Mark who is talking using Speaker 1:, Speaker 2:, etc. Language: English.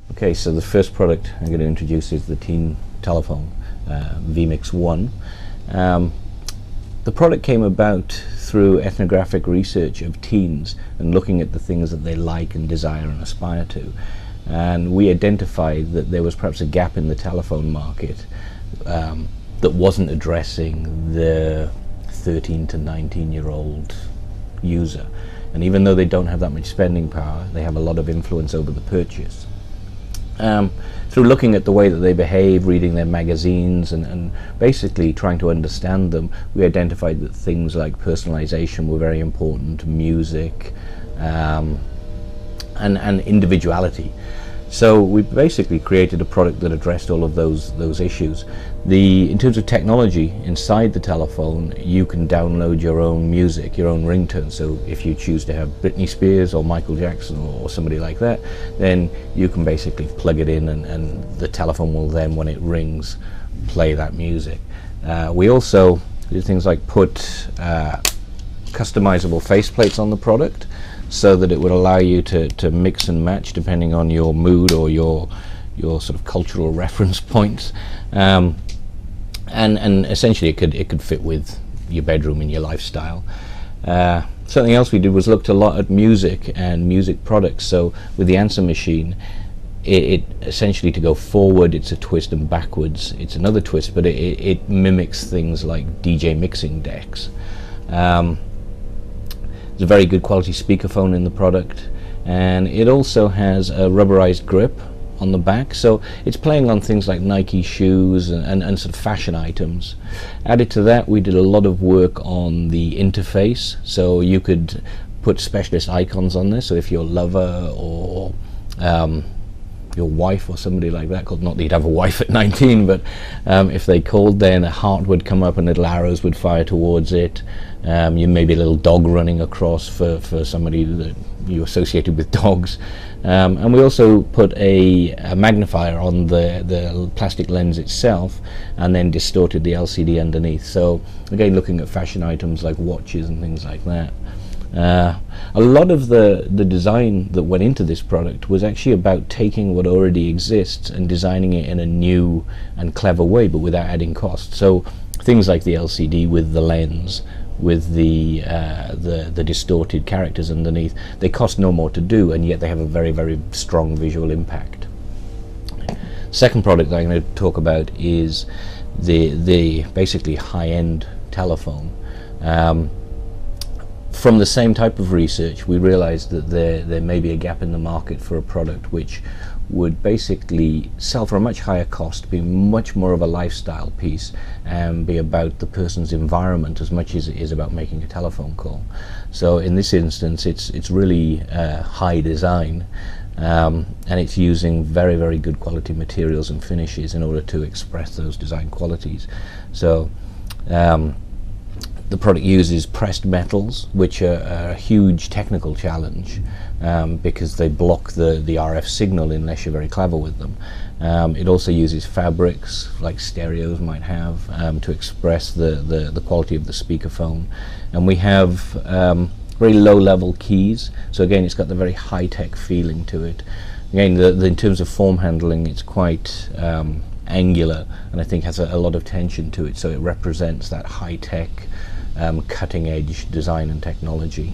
Speaker 1: Okay, so the first product I'm going to introduce is the teen telephone, vMix 1. The product came about through ethnographic research of teens and looking at the things that they like and desire and aspire to. And we identified that there was perhaps a gap in the telephone market that wasn't addressing the 13 to 19-year-old user. And even though they don't have that much spending power, they have a lot of influence over the purchase. Through looking at the way that they behave, reading their magazines, and basically trying to understand them, we identified that things like personalization were very important, music, and individuality. So we basically created a product that addressed all of those issues. In terms of technology, inside the telephone, you can download your own music, your own ringtone. So if you choose to have Britney Spears or Michael Jackson or somebody like that, then you can basically plug it in, and the telephone will then, when it rings, play that music. We also did things like put customizable faceplates on the product, so that it would allow you to mix and match depending on your mood or your sort of cultural reference points, and essentially it could fit with your bedroom and your lifestyle. Something else we did was looked a lot at music and music products. So with the answer machine, it essentially, to go forward, it's a twist, and backwards it's another twist, but it mimics things like DJ mixing decks. There's a very good quality speakerphone in the product, and it also has a rubberized grip on the back, so it's playing on things like Nike shoes and sort of fashion items. Added to that, we did a lot of work on the interface, so you could put specialist icons on this, so if your lover or your wife or somebody like that called, not that you'd have a wife at 19, but if they called, then a heart would come up and little arrows would fire towards it. You maybe a little dog running across for somebody that you associated with dogs. And we also put a magnifier on the plastic lens itself, and then distorted the LCD underneath. So again, looking at fashion items like watches and things like that. A lot of the design that went into this product was actually about taking what already exists and designing it in a new and clever way, but without adding cost. So things like the LCD with the lens, with the distorted characters underneath, they cost no more to do, and yet they have a very, very strong visual impact. Second product that I'm going to talk about is the basically high-end telephone. From the same type of research, we realized that there may be a gap in the market for a product which would basically sell for a much higher cost, be much more of a lifestyle piece, and be about the person's environment as much as it is about making a telephone call. So in this instance, it's really high design, and it's using very, very good quality materials and finishes in order to express those design qualities. So the product uses pressed metals, which are a huge technical challenge because they block the RF signal unless you're very clever with them. It also uses fabrics like stereos might have to express the quality of the speakerphone. And we have very low-level keys, so again it's got the very high-tech feeling to it. Again, in terms of form handling, it's quite angular, and I think has a lot of tension to it, so it represents that high-tech cutting-edge design and technology.